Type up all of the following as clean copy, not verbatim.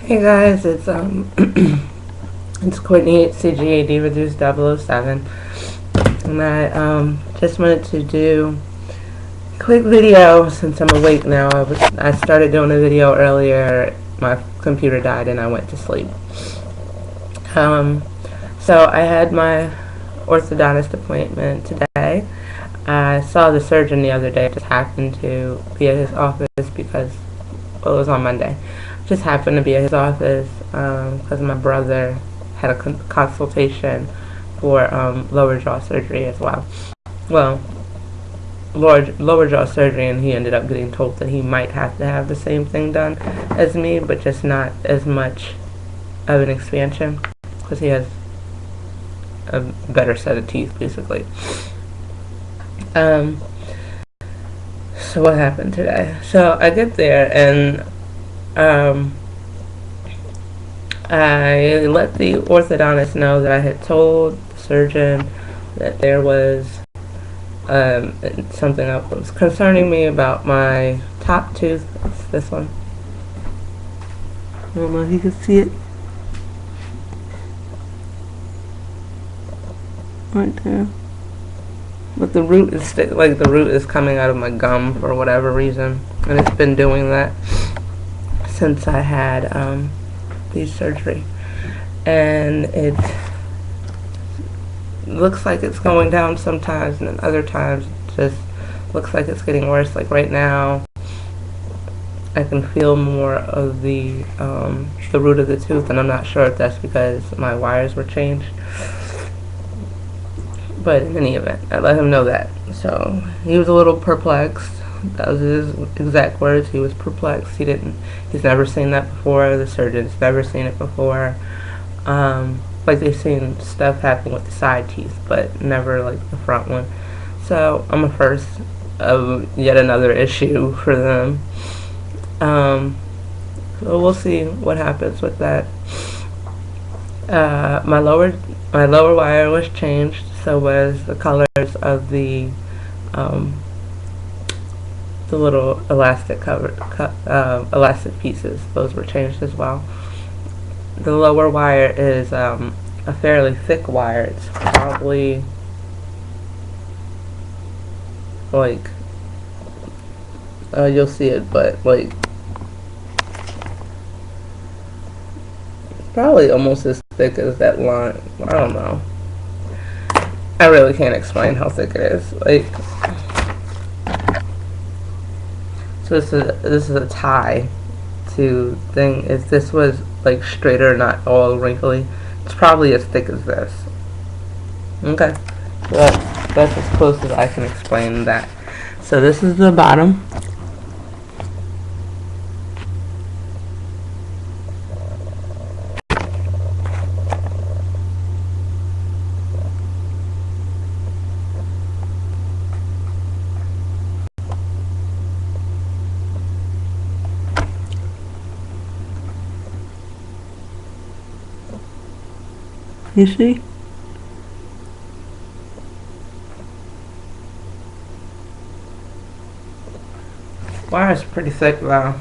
Hey guys, it's it's Courtney at CGAD Reduced 007, and I just wanted to do a quick video since I'm awake now. I started doing a video earlier. My computer died and I went to sleep. So I had my orthodontist appointment today. I saw the surgeon the other day. I just happened to be at his office because it was on Monday. Just happened to be at his office because my brother had a consultation for lower jaw surgery as well. Well, lower jaw surgery, and he ended up getting told that he might have to have the same thing done as me, but just not as much of an expansion because he has a better set of teeth, basically. So what happened today? So I get there and I let the orthodontist know that I had told the surgeon that there was something that was concerning me about my top tooth. It's this one. I don't know if you can see it. Right there. But the root is the root is coming out of my gum for whatever reason, and it's been doing that since I had the surgery, and it looks like it's going down sometimes, and then other times it just looks like it's getting worse. Like right now, I can feel more of the root of the tooth, and I'm not sure if that's because my wires were changed. But in any event, I let him know that. So he was a little perplexed. That was his exact words. He was perplexed. He's never seen that before. The surgeon's never seen it before. Like they've seen stuff happen with the side teeth, but never like the front one. So I'm a first of yet another issue for them. So we'll see what happens with that. My lower wire was changed. So was the colors of the little elastic elastic pieces. Those were changed as well. The lower wire is a fairly thick wire. It's probably like you'll see it, but like probably almost as thick as that line. I don't know. I really can't explain how thick it is. Like, so this is a tie to thing. If this was like straighter, not all wrinkly, it's probably as thick as this. Okay, so that's as close as I can explain that. So this is the bottom. You see? Wire is pretty thick though.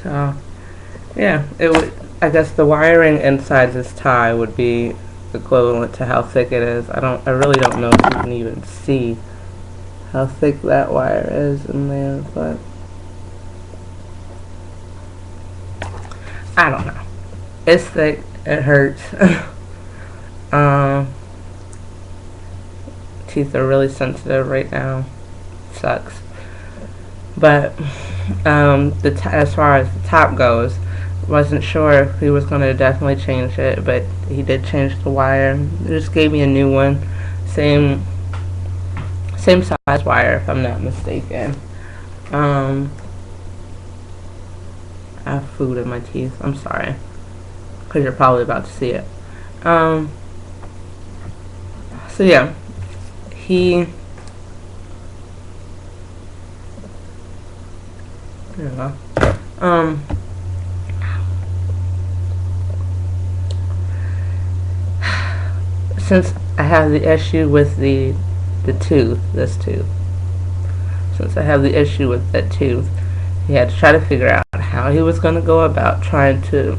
So yeah, it would. I guess the wiring inside this tie would be equivalent to how thick it is. I really don't know if you can even see how thick that wire is in there, but I don't know. It's thick. It hurts. Teeth are really sensitive right now. Sucks. But as far as the top goes, wasn't sure if he was going to definitely change it, but he did change the wire. He just gave me a new one, same size wire, if I'm not mistaken. I have food in my teeth. I'm sorry. Because you're probably about to see it. So yeah, there we go. Since I have the issue with the tooth, this tooth, since I have the issue with that tooth, he had to try to figure out how he was going to go about trying to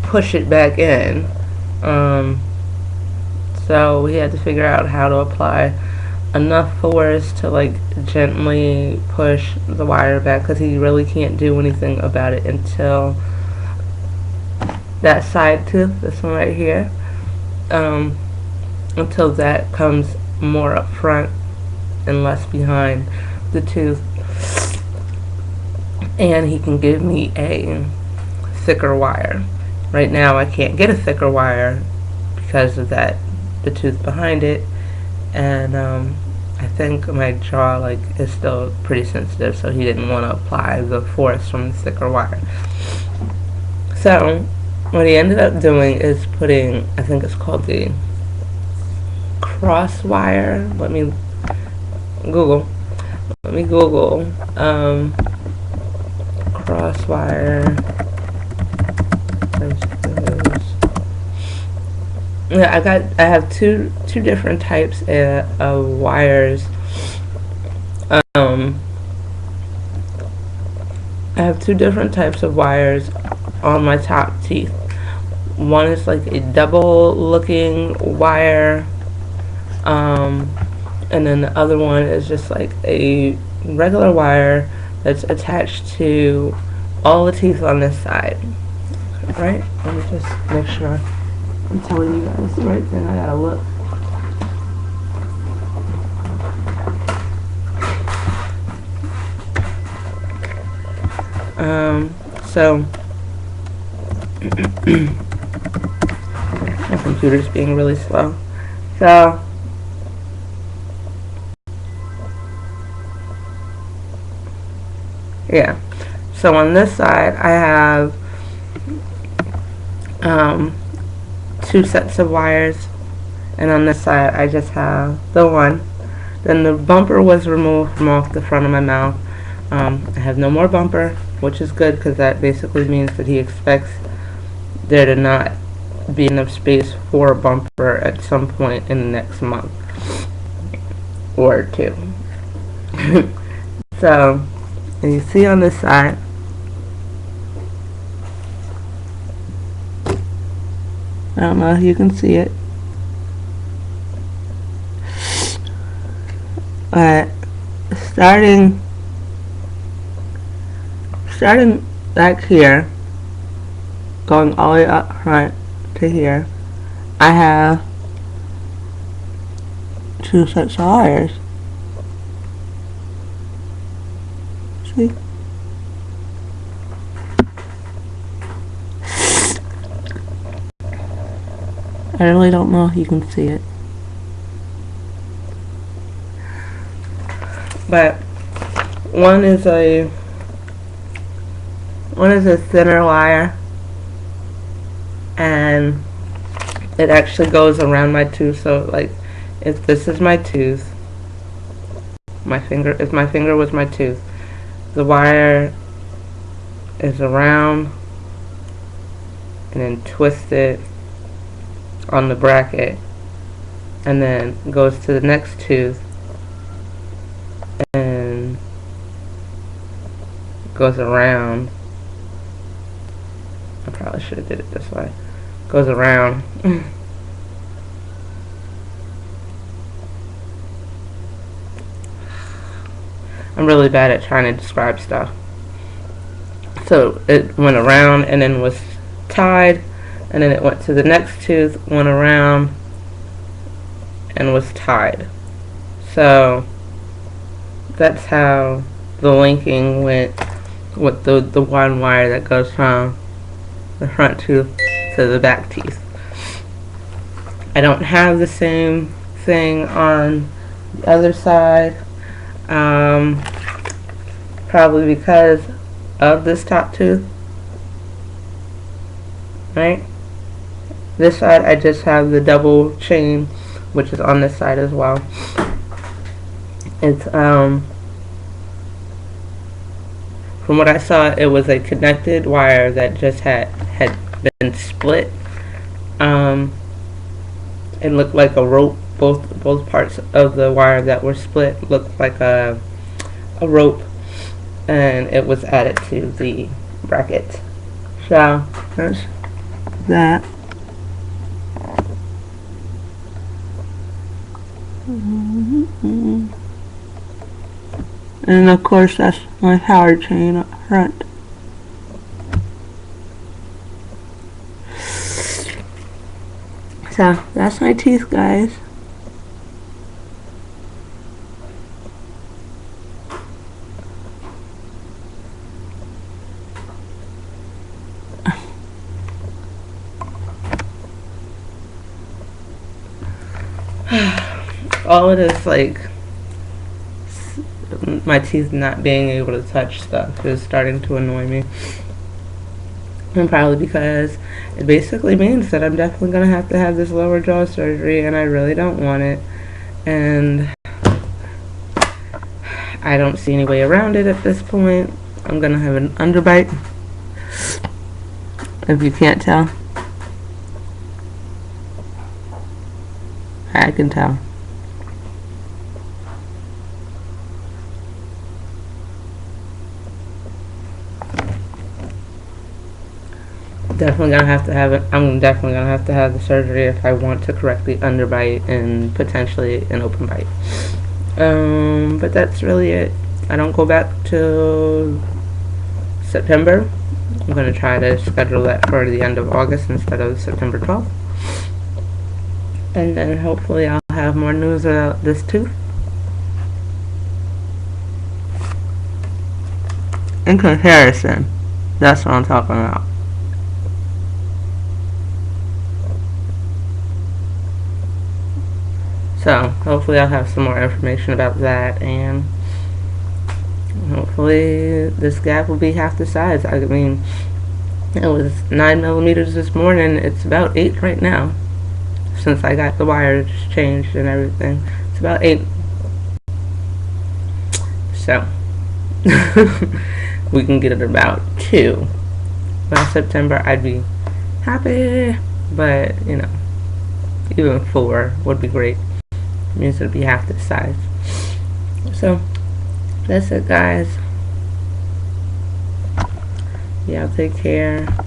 push it back in. So he had to figure out how to apply enough force to like gently push the wire back, because he really can't do anything about it until that side tooth, this one right here, until that comes more up front and less behind the tooth, and he can give me a thicker wire. Right now I can't get a thicker wire because of that, the tooth behind it, and I think my jaw like is still pretty sensitive, so he didn't want to apply the force from the thicker wire. So what he ended up doing is putting, I think it's called the cross wire. Let me Google cross wire. Yeah, I have two different types of wires. I have two different types of wires on my top teeth. One is like a double looking wire, and then the other one is just like a regular wire that's attached to all the teeth on this side. Right? Let me just make sure I'm telling you guys the right thing. I gotta look. So my computer's being really slow. So yeah. So on this side I have two sets of wires, and on this side I just have the one. Then the bumper was removed from off the front of my mouth. I have no more bumper, which is good because that basically means that he expects there to not be enough space for a bumper at some point in the next month or two. So, and you see on this side, I don't know if you can see it, but starting back here, going all the way up front to here, I have two sets of wires. See? I really don't know if you can see it. But one is a thinner wire, and it actually goes around my tooth. So like if this is my tooth, if my finger was my tooth, the wire is around and then twisted on the bracket, and then goes to the next tooth and goes around. I probably should have did it this way. Goes around. I'm really bad at trying to describe stuff. So it went around and then was tied, and then it went to the next tooth, went around, and was tied. So that's how the linking went with the one wire that goes from the front tooth to the back teeth. I don't have the same thing on the other side, probably because of this top tooth. Right? This side I just have the double chain, which is on this side as well. It's from what I saw, it was a connected wire that just had been split. It looked like a rope. Both parts of the wire that were split looked like a rope, and it was added to the bracket. So that's that. And of course that's my power chain up front. So that's my teeth, guys. All it is, like, my teeth not being able to touch stuff is starting to annoy me. And probably because it basically means that I'm definitely going to have this lower jaw surgery, and I really don't want it. And I don't see any way around it at this point. I'm going to have an underbite, if you can't tell. I can tell. Definitely gonna have to have it. I'm definitely gonna have to have the surgery if I want to correct the underbite and potentially an open bite. But that's really it. I don't go back till September. I'm gonna try to schedule that for the end of August instead of September 12th. And then hopefully I'll have more news about this tooth. In comparison, that's what I'm talking about. So hopefully I'll have some more information about that, and hopefully this gap will be half the size. I mean, it was 9 millimeters this morning. It's about 8 right now, since I got the wires changed and everything. It's about 8. So we can get it about 2 by September. I'd be happy, but you know, even 4 would be great. It means it'll be half the size. So that's it, guys. Y'all take care.